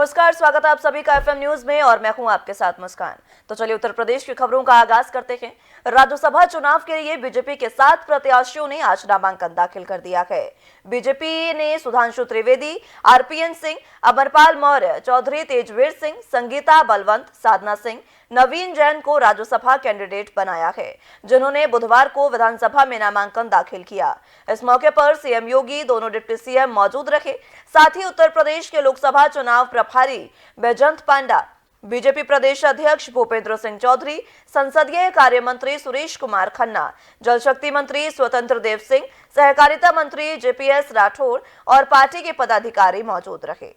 नमस्कार, स्वागत है आप सभी का एफएम न्यूज में और मैं हूं आपके साथ मुस्कान। तो चलिए उत्तर प्रदेश की खबरों का आगाज करते हैं। राज्यसभा चुनाव के लिए बीजेपी के 7 प्रत्याशियों ने आज नामांकन दाखिल कर दिया है। बीजेपी ने सुधांशु त्रिवेदी, आरपीएन सिंह, अमरपाल मौर्य, चौधरी तेजवीर सिंह, संगीता बलवंत, साधना सिंह, नवीन जैन को राज्यसभा कैंडिडेट बनाया है, जिन्होंने बुधवार को विधानसभा में नामांकन दाखिल किया। इस मौके पर सीएम योगी, दोनों डिप्टी सीएम मौजूद रहे। साथ ही उत्तर प्रदेश के लोकसभा चुनाव प्रभारी बैजंत पांडा, बीजेपी प्रदेश अध्यक्ष भूपेंद्र सिंह चौधरी, संसदीय कार्य मंत्री सुरेश कुमार खन्ना, जल शक्ति मंत्री स्वतंत्र देव सिंह, सहकारिता मंत्री जेपीएस राठौर और पार्टी के पदाधिकारी मौजूद रहे।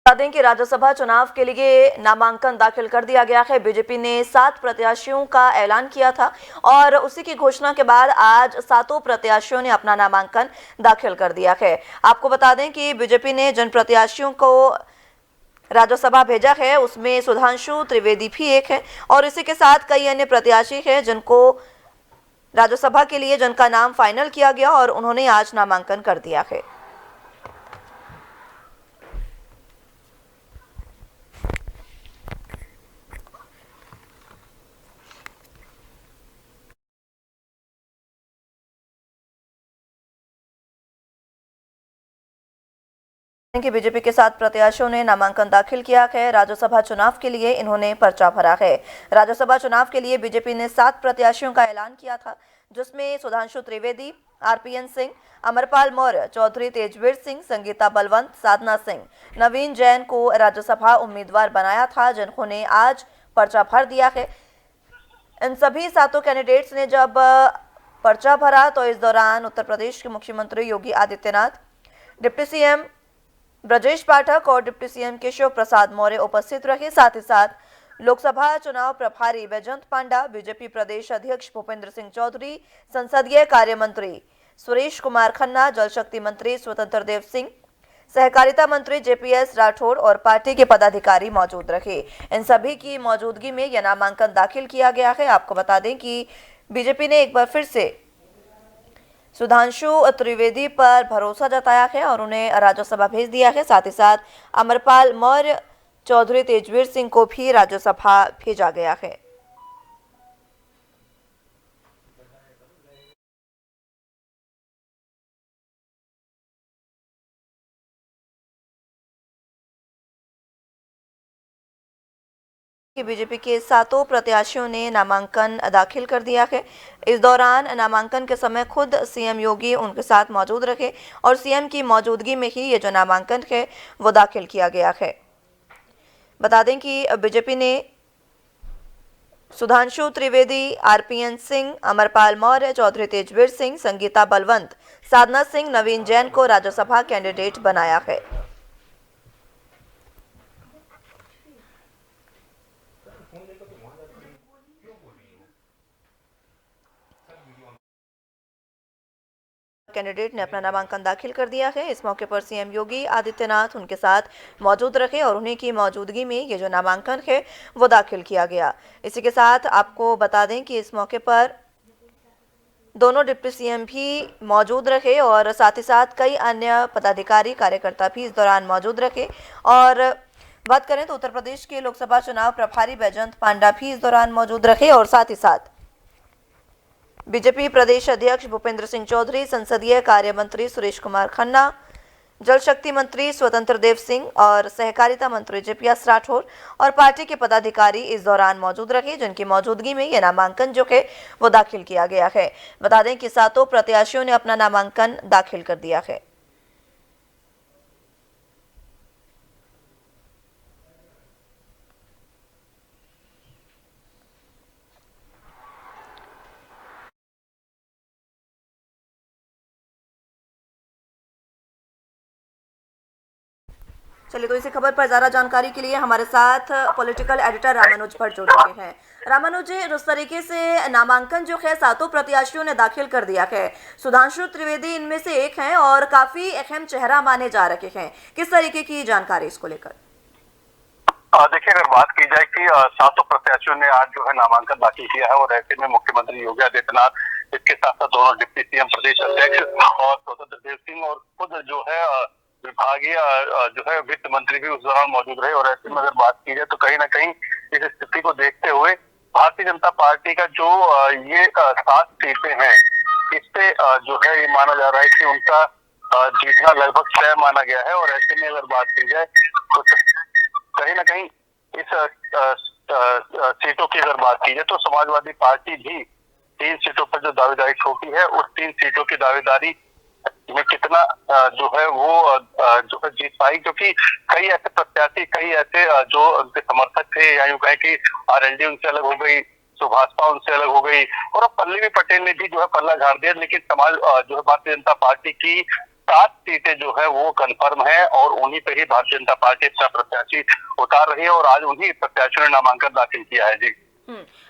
बता दें कि राज्यसभा चुनाव के लिए नामांकन दाखिल कर दिया गया है। बीजेपी ने 7 प्रत्याशियों का ऐलान किया था और उसी की घोषणा के बाद आज 7 प्रत्याशियों ने अपना नामांकन दाखिल कर दिया है। आपको बता दें कि बीजेपी ने जिन प्रत्याशियों को राज्यसभा भेजा है उसमें सुधांशु त्रिवेदी भी एक है और इसी के साथ कई अन्य प्रत्याशी हैं जिनको राज्यसभा के लिए जिनका नाम फाइनल किया गया और उन्होंने आज नामांकन कर दिया है। कि बीजेपी के 7 प्रत्याशियों ने नामांकन दाखिल किया है। राज्यसभा चुनाव के लिए इन्होंने पर्चा भरा है। राज्यसभा चुनाव के लिए बीजेपी ने 7 प्रत्याशियों का ऐलान किया था, जिसमें सुधांशु त्रिवेदी, आरपीएन सिंह, अमरपाल मौर्य, चौधरी तेजवीर सिंह, संगीता बलवंत, साधना सिंह, नवीन जैन को राज्यसभा उम्मीदवार बनाया था, जिन्होंने आज पर्चा भर दिया है। इन सभी 7 कैंडिडेट्स ने जब पर्चा भरा तो इस दौरान उत्तर प्रदेश के मुख्यमंत्री योगी आदित्यनाथ, डिप्टी सीएम ब्रजेश पाठक और डिप्टी सीएम केशव प्रसाद मौर्य उपस्थित रहे। साथ ही साथ लोकसभा चुनाव प्रभारी बैजंत पांडा, बीजेपी प्रदेश अध्यक्ष भूपेंद्र सिंह चौधरी, संसदीय कार्य मंत्री सुरेश कुमार खन्ना, जल शक्ति मंत्री स्वतंत्र देव सिंह, सहकारिता मंत्री जेपीएस राठौर और पार्टी के पदाधिकारी मौजूद रहे। इन सभी की मौजूदगी में यह नामांकन दाखिल किया गया है। आपको बता दें कि बीजेपी ने एक बार फिर से सुधांशु त्रिवेदी पर भरोसा जताया है और उन्हें राज्यसभा भेज दिया है। साथ ही साथ अमरपाल मौर्य, चौधरी तेजवीर सिंह को भी राज्यसभा भेजा गया है। बीजेपी के 7 प्रत्याशियों ने नामांकन दाखिल कर दिया है। इस दौरान नामांकन के समय खुद सीएम योगी उनके साथ मौजूद रहे और सीएम की मौजूदगी में ही ये जो नामांकन है वो दाखिल किया गया है। बता दें कि बीजेपी ने सुधांशु त्रिवेदी, आरपीएन सिंह, अमरपाल मौर्य, चौधरी तेजवीर सिंह, संगीता बलवंत, साधना सिंह, नवीन जैन को राज्यसभा कैंडिडेट बनाया है। कैंडिडेट ने अपना नामांकन दाखिल कर दिया है। इस मौके पर सीएम योगी आदित्यनाथ उनके साथ मौजूद रहे और उन्हीं की मौजूदगी में ये जो नामांकन है वो दाखिल किया गया। इसी के साथ आपको बता दें कि इस मौके पर दोनों डिप्टी सीएम भी मौजूद रहे और साथ ही साथ कई अन्य पदाधिकारी कार्यकर्ता भी इस दौरान मौजूद रहे। और बात करें तो उत्तर प्रदेश के लोकसभा चुनाव प्रभारी बैजंत पांडा भी इस दौरान मौजूद रहे और साथ ही साथ बीजेपी प्रदेश अध्यक्ष भूपेंद्र सिंह चौधरी, संसदीय कार्य मंत्री सुरेश कुमार खन्ना, जल शक्ति मंत्री स्वतंत्र देव सिंह और सहकारिता मंत्री जेपीएस राठौर और पार्टी के पदाधिकारी इस दौरान मौजूद रहे, जिनकी मौजूदगी में यह नामांकन जो है वो दाखिल किया गया है। बता दें कि 7 प्रत्याशियों ने अपना नामांकन दाखिल कर दिया है। चलिए, तो इसी खबर पर ज़्यादा जानकारी के लिए हमारे साथ पॉलिटिकल एडिटर रामानुज भट्ट जुड़ चुके हैं। रामानुज जी, जिस तरीके से नामांकन जो है सातों प्रत्याशियों ने दाखिल कर दिया है, सुधांशु त्रिवेदी इनमें से एक हैं और काफी अहम चेहरा माने जा रहे हैं, किस तरीके की जानकारी इसको लेकर? देखिए, अगर बात की जाए कि सातों प्रत्याशियों ने आज जो है नामांकन दाखिल किया है और ऐसे में मुख्यमंत्री योगी आदित्यनाथ, इसके साथ साथ दोनों डिप्टी सीएम, प्रदेश अध्यक्ष और स्वतंत्र देव सिंह और खुद जो है विभागीय जो है वित्त मंत्री भी उस दौरान मौजूद रहे। और ऐसे में अगर बात की जाए तो कहीं ना कहीं इस स्थिति को देखते हुए भारतीय जनता पार्टी का जो ये 7 सीटें हैं, इस पे जो है ये माना जा रहा है कि उनका जीतना लगभग तय माना गया है। और ऐसे में अगर बात की जाए तो कहीं ना कहीं इस सीटों की अगर बात की जाए तो समाजवादी पार्टी भी 3 सीटों पर जो दावेदारी ठोकी है, उस 3 सीटों की दावेदारी में कितना जो है वो जो है जीत पाई, क्योंकि कई ऐसे प्रत्याशी, कई ऐसे जो उनके समर्थक थे, या यूं कहें कि आरएलडी उनसे अलग हो गई, सुभाषपा उनसे अलग हो गई, और अब पल्लवी पटेल ने भी जो है पल्ला झाड़ दिया। लेकिन समाज जो है भारतीय जनता पार्टी की 7 सीटें जो है वो कंफर्म है और उन्हीं पे ही भारतीय जनता पार्टी अपना प्रत्याशी उतार रही है और आज उन्हीं प्रत्याशियों ने नामांकन दाखिल किया है। जी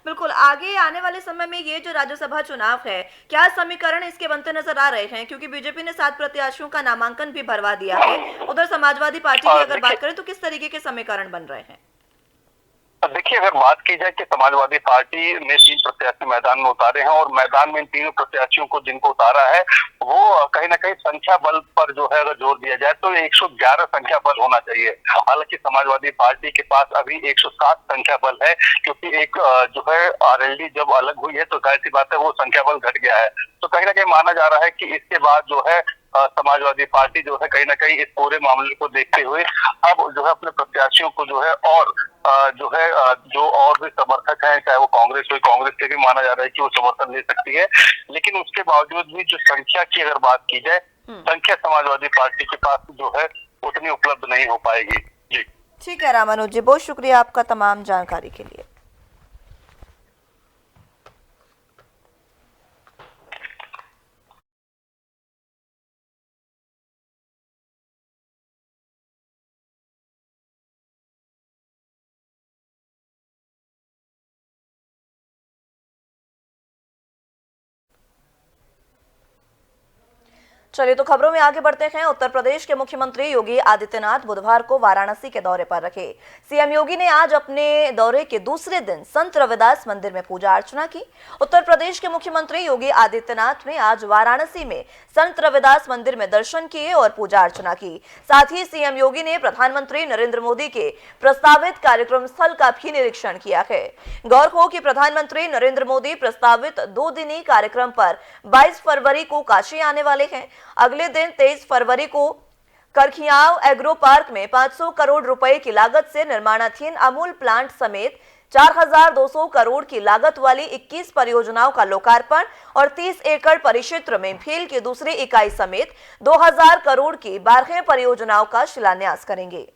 बिल्कुल। आगे आने वाले समय में ये जो राज्यसभा चुनाव है, क्या समीकरण इसके बनते नजर आ रहे हैं? क्योंकि बीजेपी ने 7 प्रत्याशियों का नामांकन भी भरवा दिया है, उधर समाजवादी पार्टी की अगर बात करें तो किस तरीके के समीकरण बन रहे हैं? देखिए, अगर बात की जाए कि समाजवादी पार्टी ने 3 प्रत्याशी मैदान में उतारे हैं और मैदान में इन तीनों प्रत्याशियों को जिनको उतारा है वो कहीं ना कहीं संख्या बल पर जो है अगर जोर दिया जाए तो 111 संख्या बल होना चाहिए। हालांकि समाजवादी पार्टी के पास अभी 107 संख्या बल है, क्योंकि एक जो है आरएलडी जब अलग हुई है तो जाहिर सी बात है वो संख्या बल घट गया है। तो कहीं ना कहीं माना जा रहा है कि इसके बाद जो है समाजवादी पार्टी जो है कहीं ना कहीं इस पूरे मामले को देखते हुए अब जो है अपने प्रत्याशियों को जो है और जो है जो और भी समर्थक हैं, चाहे वो कांग्रेस हो, कांग्रेस से भी माना जा रहा है कि वो समर्थन ले सकती है। लेकिन उसके बावजूद भी जो संख्या की अगर बात की जाए, संख्या समाजवादी पार्टी के पास जो है उतनी उपलब्ध नहीं हो पाएगी। जी ठीक है रामानुज जी, बहुत शुक्रिया आपका तमाम जानकारी के लिए। चलिए, तो खबरों में आगे बढ़ते हैं। उत्तर प्रदेश के मुख्यमंत्री योगी आदित्यनाथ बुधवार को वाराणसी के दौरे पर रखे। सीएम योगी ने आज अपने दौरे के दूसरे दिन संत रविदास मंदिर में पूजा अर्चना की। उत्तर प्रदेश के मुख्यमंत्री योगी आदित्यनाथ ने आज वाराणसी में संत रविदास मंदिर में दर्शन किए और पूजा अर्चना की। साथ ही सीएम योगी ने प्रधानमंत्री नरेंद्र मोदी के प्रस्तावित कार्यक्रम स्थल का भी निरीक्षण किया है। गौर हो कि प्रधानमंत्री नरेंद्र मोदी प्रस्तावित 2 दिनी कार्यक्रम पर 22 फरवरी को काशी आने वाले हैं। अगले दिन 23 फरवरी को करखियाव एग्रो पार्क में 500 करोड़ रुपए की लागत से निर्माणाधीन अमूल प्लांट समेत 4200 करोड़ की लागत वाली 21 परियोजनाओं का लोकार्पण और 30 एकड़ परिक्षेत्र में भेल की दूसरी इकाई समेत 2000 करोड़ की 12 परियोजनाओं का शिलान्यास करेंगे।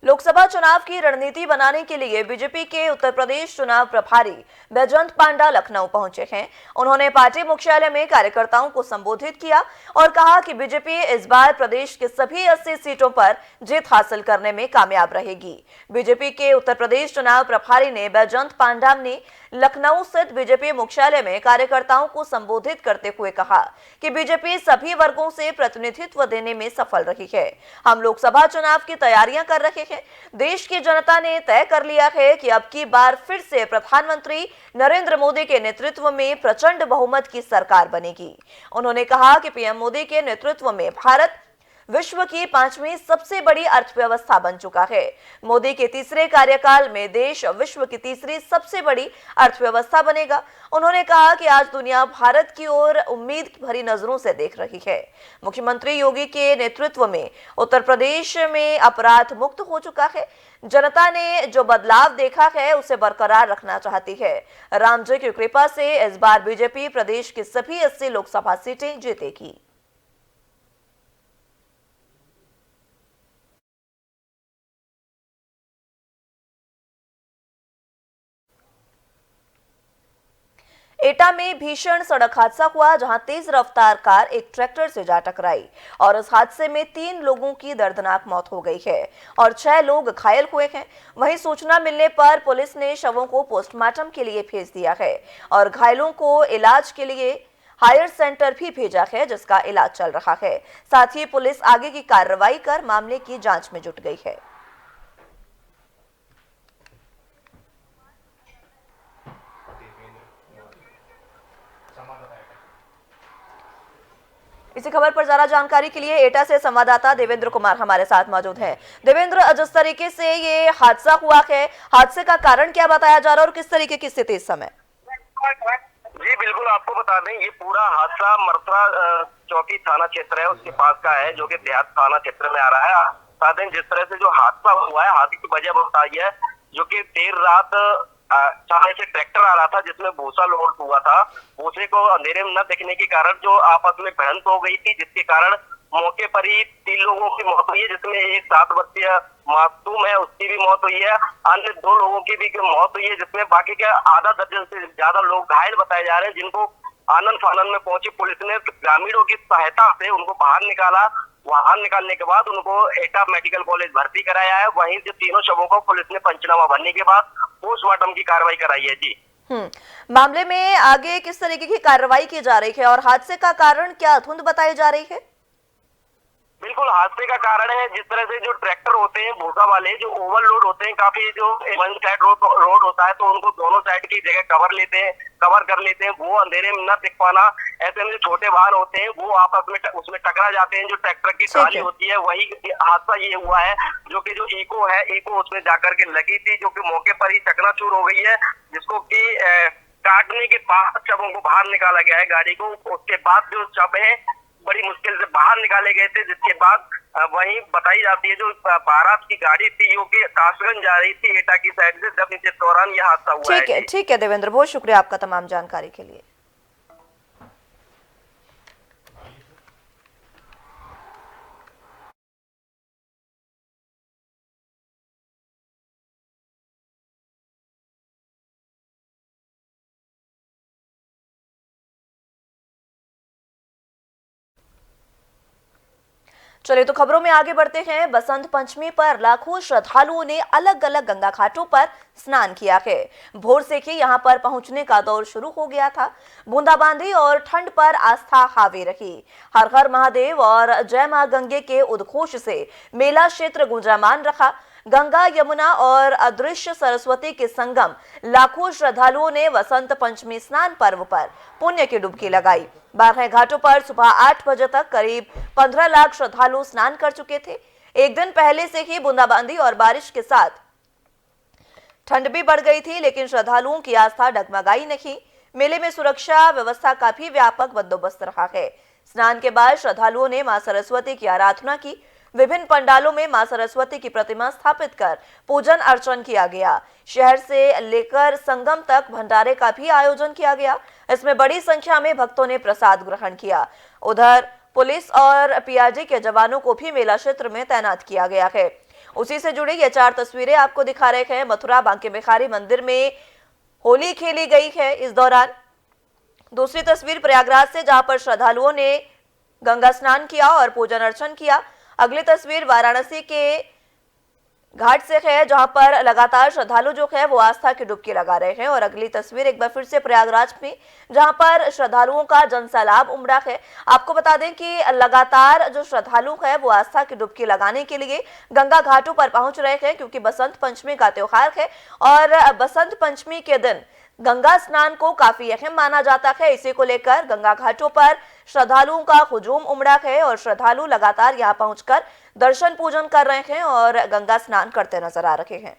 लोकसभा चुनाव की रणनीति बनाने के लिए बीजेपी के उत्तर प्रदेश चुनाव प्रभारी बैजयंत पांडा लखनऊ पहुंचे हैं। उन्होंने पार्टी मुख्यालय में कार्यकर्ताओं को संबोधित किया और कहा कि बीजेपी इस बार प्रदेश के सभी 80 सीटों पर जीत हासिल करने में कामयाब रहेगी। बीजेपी के उत्तर प्रदेश चुनाव प्रभारी ने बैजयंत पांडा ने लखनऊ स्थित बीजेपी मुख्यालय में कार्यकर्ताओं को संबोधित करते हुए कहा कि बीजेपी सभी वर्गों से प्रतिनिधित्व देने में सफल रही है। हम लोकसभा चुनाव की तैयारियां कर रहे हैं। देश की जनता ने तय कर लिया है कि अब की बार फिर से प्रधानमंत्री नरेंद्र मोदी के नेतृत्व में प्रचंड बहुमत की सरकार बनेगी। उन्होंने कहा कि पीएम मोदी के नेतृत्व में भारत विश्व की 5वीं सबसे बड़ी अर्थव्यवस्था बन चुका है। मोदी के तीसरे कार्यकाल में देश विश्व की तीसरी सबसे बड़ी अर्थव्यवस्था बनेगा। उन्होंने कहा कि आज दुनिया भारत की ओर उम्मीद भरी नजरों से देख रही है। मुख्यमंत्री योगी के नेतृत्व में उत्तर प्रदेश में अपराध मुक्त हो चुका है। जनता ने जो बदलाव देखा है उसे बरकरार रखना चाहती है। राम जी की कृपा से इस बार बीजेपी प्रदेश की सभी 80 लोकसभा सीटें जीतेगी। एटा में भीषण सड़क हादसा हुआ, जहां तेज रफ्तार कार एक ट्रैक्टर से जा टकराई और इस हादसे में 3 लोगों की दर्दनाक मौत हो गई है और 6 लोग घायल हुए हैं। वहीं सूचना मिलने पर पुलिस ने शवों को पोस्टमार्टम के लिए भेज दिया है और घायलों को इलाज के लिए हायर सेंटर भी भेजा है, जिसका इलाज चल रहा है। साथ ही पुलिस आगे की कार्रवाई कर मामले की जांच में जुट गई है। इसी खबर पर ज्यादा जानकारी के लिए एटा से संवाददाता देवेंद्र कुमार हमारे साथ मौजूद हैं। देवेंद्र, जिस तरीके से ये हादसा हुआ है, हादसे का कारण क्या बताया जा रहा है और किस तरीके की स्थिति इस समय? जी बिल्कुल, आपको बता दें ये पूरा हादसा मरथरा चौकी थाना क्षेत्र है उसके पास का है, जो कि देहात थाना क्षेत्र में आ रहा है। बता दें जिस तरह से जो हादसा हुआ है, हादसे की वजह बताई है जो कि देर रात सामने से ट्रैक्टर आ रहा था जिसमें भूसा लोड हुआ था। भूसे को अंधेरे में न देखने के कारण जो आपस में भिड़ंत हो गई थी, जिसके कारण मौके पर ही 3 लोगों की मौत हुई है, जिसमें एक 7 वर्षीय मासूम है उसकी भी मौत हुई है। अन्य 2 लोगों की भी मौत हुई है, जिसमें बाकी के आधा दर्जन से ज्यादा लोग घायल बताए जा रहे हैं, जिनको आनंद फानन में पहुंची पुलिस ने ग्रामीणों की सहायता से उनको बाहर निकाला। बाहर निकालने के बाद उनको एटा मेडिकल कॉलेज भर्ती कराया है। वहीं से तीनों शवों को पुलिस ने पंचनामा भरने के बाद पोस्टमार्टम की कार्रवाई कराई है। जी मामले में आगे किस तरीके की कार्रवाई की जा रही है और हादसे का कारण क्या धुंध बताई जा रही है? बिल्कुल, हादसे का कारण है जिस तरह से जो ट्रैक्टर होते हैं भूसा वाले जो ओवरलोड होते हैं, काफी जो वन साइड रोड होता है तो उनको दोनों साइड की जगह कवर कर लेते हैं। वो अंधेरे में न दिख पाना, ऐसे में जो छोटे वाहन होते हैं वो आपस में उसमें टकरा जाते हैं। जो ट्रैक्टर की ट्राली होती है वही हादसा ये हुआ है, जो कि जो इको है इको उसमें जाकर के लगी थी, जो कि मौके पर ही चकनाचूर हो गई है, जिसको की काटने के बाद शवों को बाहर निकाला गया है गाड़ी को। उसके बाद जो शव है बड़ी मुश्किल से बाहर निकाले गए थे, जिसके बाद वहीं बताई जाती है जो बारात की गाड़ी थी वो कि कासगंज जा रही थी एटा की साइड से, जब इस दौरान यह हादसा हुआ है। ठीक है देवेंद्र, बहुत शुक्रिया आपका तमाम जानकारी के लिए। चलिए तो खबरों में आगे बढ़ते हैं। बसंत पंचमी पर लाखों श्रद्धालुओं ने अलग अलग गंगा घाटों पर स्नान किया है। भोर से ही यहां पर पहुंचने का दौर शुरू हो गया था। बूंदाबांदी और ठंड पर आस्था हावी रही। हर हर महादेव और जय मां गंगे के उद्घोष से मेला क्षेत्र गुंजायमान रहा। गंगा, यमुना और अदृश्य सरस्वती के संगम लाखों श्रद्धालुओं ने वसंत पंचमी स्नान पर्व पर पुण्य की डुबकी लगाई। 12 घाटों पर सुबह 8 बजे तक करीब 15 लाख श्रद्धालु स्नान कर चुके थे। एक दिन पहले से ही बूंदाबांदी और बारिश के साथ ठंड भी बढ़ गई थी, लेकिन श्रद्धालुओं की आस्था डगमगाई नहीं। मेले में सुरक्षा व्यवस्था का भी व्यापक बंदोबस्त रहा है। स्नान के बाद श्रद्धालुओं ने मां सरस्वती की आराधना की। विभिन्न पंडालों में मां सरस्वती की प्रतिमा स्थापित कर पूजन अर्चन किया गया। शहर से लेकर संगम तक भंडारे का भी आयोजन किया गया। इसमें बड़ी संख्या में भक्तों ने प्रसाद ग्रहण किया। उधर पुलिस और पीआरडी के जवानों को भी मेला क्षेत्र में तैनात किया गया है। उसी से जुड़ी ये 4 तस्वीरें आपको दिखा रहे हैं। मथुरा बांके बिहारी मंदिर में होली खेली गई है इस दौरान। दूसरी तस्वीर प्रयागराज से, जहां पर श्रद्धालुओं ने गंगा स्नान किया और पूजन अर्चन किया। अगली तस्वीर वाराणसी के घाट से है, जहां पर लगातार श्रद्धालु जो है वो आस्था की डुबकी लगा रहे हैं। और अगली तस्वीर एक बार फिर से प्रयागराज में, जहां पर श्रद्धालुओं का जनसैलाब उमड़ा है। आपको बता दें कि लगातार जो श्रद्धालु है वो आस्था की डुबकी लगाने के लिए गंगा घाटों पर पहुंच रहे हैं, क्योंकि बसंत पंचमी का त्योहार है और बसंत पंचमी के दिन गंगा स्नान को काफी अहम माना जाता है। इसी को लेकर गंगा घाटों पर श्रद्धालुओं का हुजूम उमड़ा है और श्रद्धालु लगातार यहां पहुंचकर दर्शन पूजन कर रहे हैं और गंगा स्नान करते नजर आ रहे हैं।